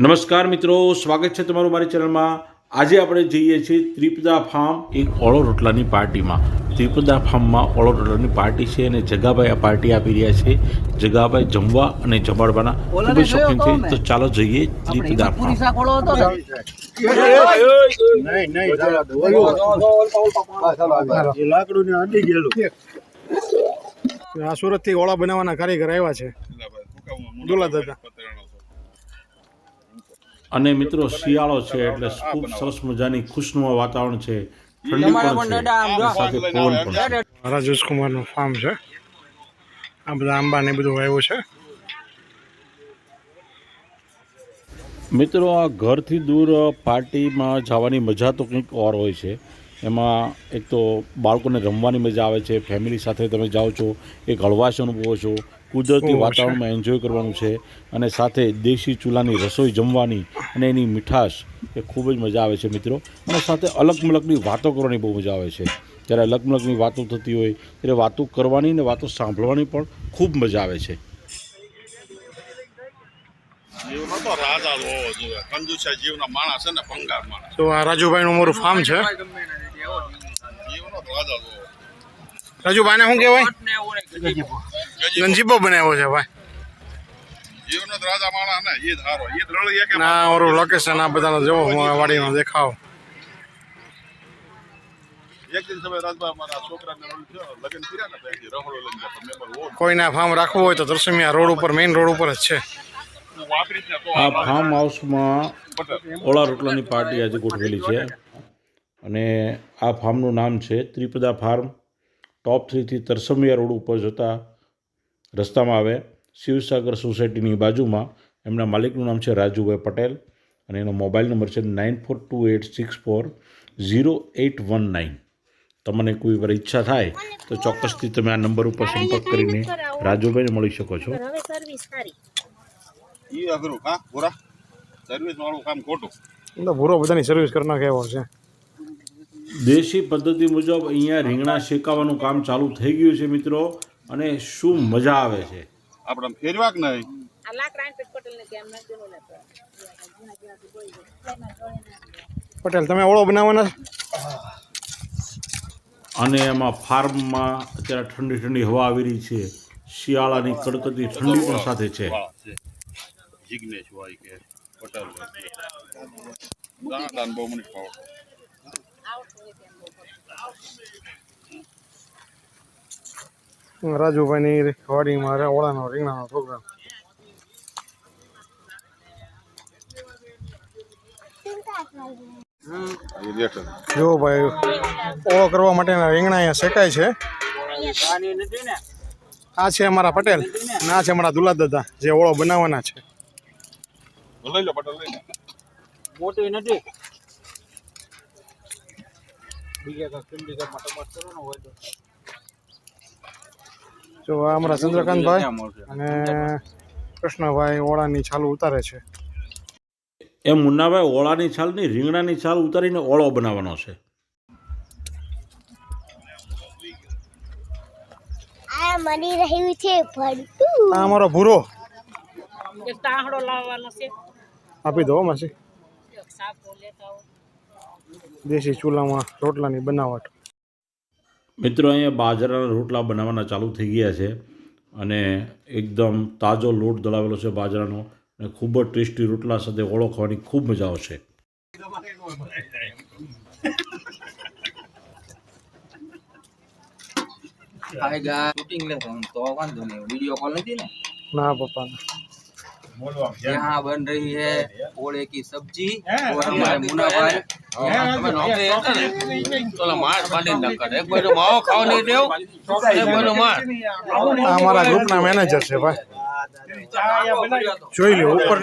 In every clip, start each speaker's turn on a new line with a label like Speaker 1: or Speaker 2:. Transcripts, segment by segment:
Speaker 1: નમસ્કાર મિત્રો, સ્વાગત છે તમારું મારી ચેનલમાં। આજે આપણે જઈએ છીએ ત્રિપદા ફાર્મ એક ઓળો રોટલાની પાર્ટીમાં। ત્રિપદા ફાર્મમાં ઓળો રોટલાની પાર્ટી છે અને જગાભાઈ આ પાર્ટી આપી રહ્યા છે। જગાભાઈ જમવા અને જમાડવાના ખૂબ જ શોખીન છે, તો ચાલો જઈએ ત્રિપદા ફાર્મ।
Speaker 2: સુરત થી ઓળા બનાવવાના કારીગર આવ્યા છે દુલા દાદા।
Speaker 1: અને મિત્રો શિયાળો છે એટલે ખૂબ સરસ મજાની ખુશનુમા વાતાવરણ છે, ઠંડી પણ છે સાથે પવન પણ છે।
Speaker 2: રાજેશ કુમારનું ફાર્મ છે, આ બધા આંબા ને બધું વાવ્યું છે।
Speaker 1: મિત્રો આ ઘરથી દૂર પાર્ટીમાં જવાની મજા તો કંઈક ઓર હોય છે। એમાં એક તો બાળકોને રમવાની મજા આવે છે, ફેમિલી સાથે તમે જાઓ છો, એક હળવાશ અનુભવો છો, કુદરતી વાતાવરણમાં એન્જોય કરવાનું છે અને સાથે દેશી ચૂલાની રસોઈ જમવાની અને એની મીઠાશ એ ખૂબ જ મજા આવે છે મિત્રો। અને સાથે અલગ મલગની વાતો કરવાની બહુ મજા આવે છે। જ્યારે અલગ મલગની વાતો થતી હોય ત્યારે વાતો કરવાની ને વાતો સાંભળવાની પણ ખૂબ મજા આવે છે।
Speaker 2: તો આ રાજુભાઈ નું મોરું ફાર્મ છે। રાજુભાઈ ને શું કહેવાય? ગંજીપો બનાવ્યો છે ભાઈ। ના ઓરું લોકેશન આ બધાનો જોવો વાડીનો દેખાવ। કોઈને ફાર્મ રાખવું હોય તો તરસમિયા રોડ ઉપર, મેઇન રોડ ઉપર જ છે।
Speaker 1: આ ફાર્મ હાઉસમાં ઓળા રોટલાની પાર્ટી આજે ગોઠવેલી છે અને આ ફાર્મનું નામ છે ત્રિપદા ફાર્મ। ટોપ 3 થી તરસમિયા રોડ ઉપર જતા રસ્તામાં આવે, શિવસાગર સોસાયટીની બાજુમાં। એમના માલિકનું નામ છે રાજુભાઈ પટેલ અને એનો મોબાઈલ નંબર છે 9428640819। તમને કોઈ વાર ઈચ્છા થાય તો ચોક્કસથી તમે આ નંબર ઉપર સંપર્ક કરીને રાજુભાઈને મળી શકો છો।
Speaker 2: ભૂરો બધાની સર્વિસ કરી નાખે એવો છે।
Speaker 1: દેશી પદ્ધતિ મુજબ અહીંયા રીંગણા શેકાવાનું કામ ચાલુ થઈ ગયું છે મિત્રો, અને શું મજા આવે છે।
Speaker 3: આપણે ફેરવા કે નહીં
Speaker 2: પટેલ તમે ઓળો બનાવવાના?
Speaker 1: અને એમાં ફાર્મમાં અત્યારે ઠંડી ઠંડી હવા આવી રહી છે, શિયાળાની કડકડતી ઠંડી પણ સાથે છે।
Speaker 3: જિગ્નેશ ભાઈ કે પટેલ દાન બહુ મને ખાવ
Speaker 2: રાજુભાઈ ની વાડીમાં ઓળાનો રીંગણાનો પ્રોગ્રામ। જો ભાઈ ઓળો કરવા માટેના રીંગણા અહીંયા શેકાય છે। આ છે અમારા પટેલ અને આ છે અમારા દુલા દાદા જે ઓળો બનાવવાના છે।
Speaker 3: લઈ લો પટેલ, લઈ લો।
Speaker 4: મોટી નથી બીજા કઈ ટમાટર કરો ને હોય તો
Speaker 2: જો આ અમારા ચંદ્રકાંતભાઈ અને કૃષ્ણભાઈ ઓળાની છાલ ઉતારે છે।
Speaker 1: એ મુન્નાભાઈ ઓળાની છાલ નહીં, રીંગણાની છાલ ઉતારીને ઓળો બનાવવાનો છે।
Speaker 5: આ મળી રહ્યું છે ભડકું।
Speaker 2: આ અમારો ભૂરો
Speaker 4: એક તાહડો લાવવાનો છે,
Speaker 2: આપી દો માસી। દેશી ચૂલામાં રોટલાની બનાવટ।
Speaker 1: મિત્રો અહીંયા બાજરાના રોટલા બનાવવાના ચાલુ થઈ ગયા છે અને એકદમ તાજો લોટ દળાવેલો છે બાજરાનો, અને ખૂબ જ ટેસ્ટી રોટલા સાથે ઓળો ખાવાની ખૂબ મજા આવશે।
Speaker 4: શૂટિંગ લે તો વાંધો નહીં, वीडियो कॉल नहीं थी ना।
Speaker 2: ના પપ્પા
Speaker 4: यहाँ बन रही है ओड़े की सब्जी और हमारे मुन्ना भाई
Speaker 2: અમારા ગ્રુપના મેનેજર છે ભાઈ, જોઈ લો ઉપર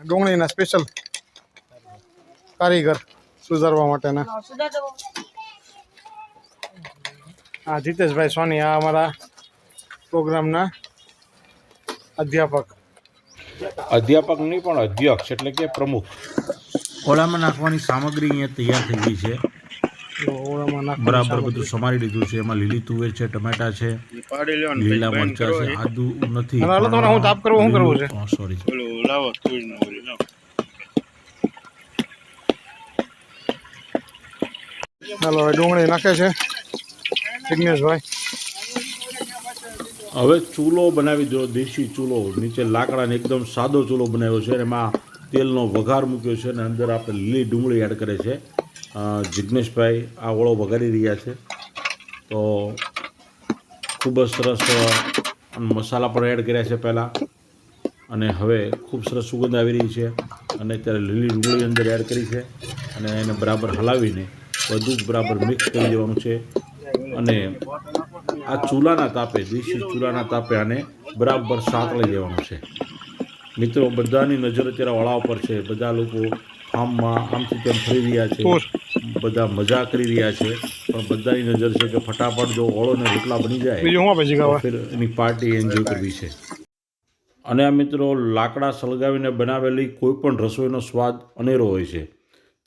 Speaker 2: ડુંગળીના સ્પેશિયલ કારીગર સુધારવા માટેના। હા જીતેશભાઈ સોની આ અમારા પ્રોગ્રામના અધ્યાપક
Speaker 1: નહીં પણ અધ્યક્ષ એટલે કે પ્રમુખ। ઓળામાં નાખવાની સામગ્રી અહીંયા તૈયાર થઈ ગઈ છે, બરાબર બધું સમારી લીધું છે। એમાં લીલી તુવેર છે, ટમેટા છે, લીલા મરચા છે, આદુ નથી,
Speaker 2: હું તાપ કરવું શું કરવું છે?
Speaker 1: સોરી,
Speaker 2: ચાલો હવે ડુંગળી નાખે છે જિગ્નેશભાઈ.
Speaker 1: હવે ચૂલો બનાવી દો, દેશી ચૂલો. નીચે લાકડાને એકદમ સાદો ચૂલો બનાવ્યો છે અને એમાં તેલનો વઘાર મૂક્યો છે અને અંદર આપણે લીલી ડુંગળી એડ કરે છે. જિગ્નેશભાઈ આ ઓળો વઘારી રહ્યા છે. તો ખૂબ જ સરસ મસાલા પણ એડ કર્યા છે પહેલાં, અને હવે ખૂબ સરસ સુગંધ આવી રહી છે. અને અત્યારે લીલી ડુંગળી અંદર એડ કરી છે અને એને બરાબર હલાવીને બધું જ બરાબર મિક્સ કરી દેવાનું છે. અને આ ચૂલાના તાપે, દેશી ચૂલાના તાપે આને બરાબર સાંતળી દેવાનું છે. મિત્રો, બધાની નજર અત્યારે ઓળા ઉપર છે. બધા લોકો ફાર્મમાં આમથી તેમ ફરી રહ્યા છે, બધા મજા કરી રહ્યા છે, પણ બધાની નજર છે કે ફટાફટ જો ઓળો ને રોટલા બની જાય
Speaker 2: બીજું શું આપે
Speaker 1: તો
Speaker 2: જીગાવા?
Speaker 1: ફિર એની પાર્ટી એન્જોય કરવી છે. અને આ મિત્રો, લાકડા સળગાવીને બનાવેલી કોઈ પણ રસોઈનો સ્વાદ અનેરો હોય છે.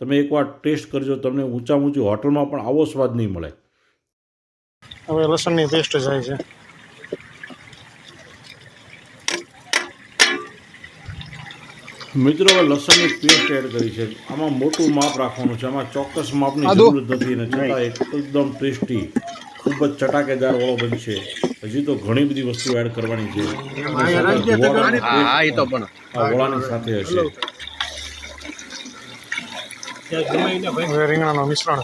Speaker 1: તમે એકવાર ટેસ્ટ કરજો, તમને ઊંચામાં ઊંચી હોટલમાં પણ આવો સ્વાદ નહીં મળે.
Speaker 2: હવે લસણની પેસ્ટ જાય છે.
Speaker 1: મિત્રો, હવે લસણની પેસ્ટ એડ કરી છે. આમાં મોટું માપ રાખવાનું છે, આમાં ચોક્કસ માપની
Speaker 2: આદુ?
Speaker 1: જરૂર નથી, અને છતાં એકદમ ટેસ્ટી, ખૂબ જ ચટાકેદાર ઓળો બનશે. હજી તો ઘણી બધી વસ્તુ એડ કરવાની છે. આ ઓળાની સાથે હશે.
Speaker 2: હવે રીંગણાનું મિશ્રણ છે.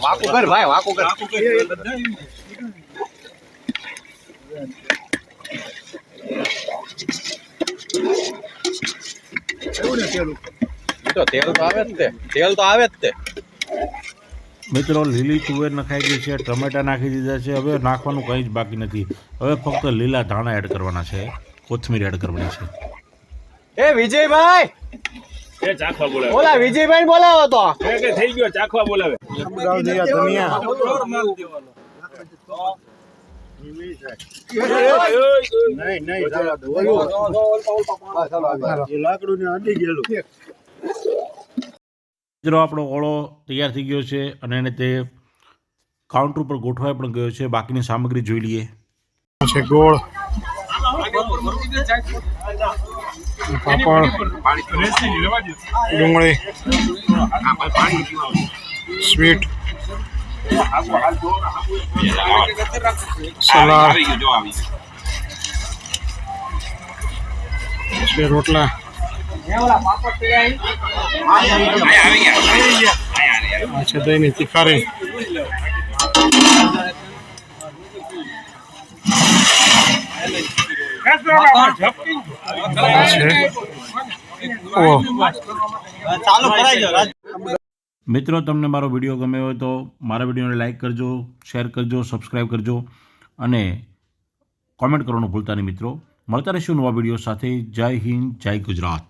Speaker 1: મિત્રો, લીલી તુવેર નખાઈ ગઈ છે, ટમેટા નાખી દીધા છે. હવે નાખવાનું કંઈ જ બાકી નથી. હવે ફક્ત લીલા ધાણા એડ કરવાના છે, કોથમીર એડ કરવાની છે.
Speaker 6: એ વિજયભાઈ,
Speaker 7: એ ચાખવા બોલાવે
Speaker 6: ઓલા વિજયભાઈ બોલાવો તો.
Speaker 7: કે થઈ ગયો ચાખવા બોલાવે
Speaker 2: ડાળ દિયા ધનિયા.
Speaker 1: મિત્રો, આપણો ઓળો તૈયાર થઈ ગયો છે અને એને તે કાઉન્ટર ઉપર ગોઠવાઈ પણ ગયો છે. બાકીની સામગ્રી જોઈ લઈએ.
Speaker 2: છે ગોળ, પાપડ, ડુંગળી, સ્વીટ, સલાડ, છે રોટલા, આ છે દહીંની તિખારી,
Speaker 1: મિત્રો, તમને મારો વિડીયો ગમ્યો હોય તો મારા વિડીયોને લાઈક કરજો, શેર કરજો, સબસ્ક્રાઈબ કરજો અને કોમેન્ટ કરવાનું ભૂલતા નહીં. મિત્રો, મળતા રહીશું નવા વિડીયો સાથે. જય હિન્દ, જય ગુજરાત.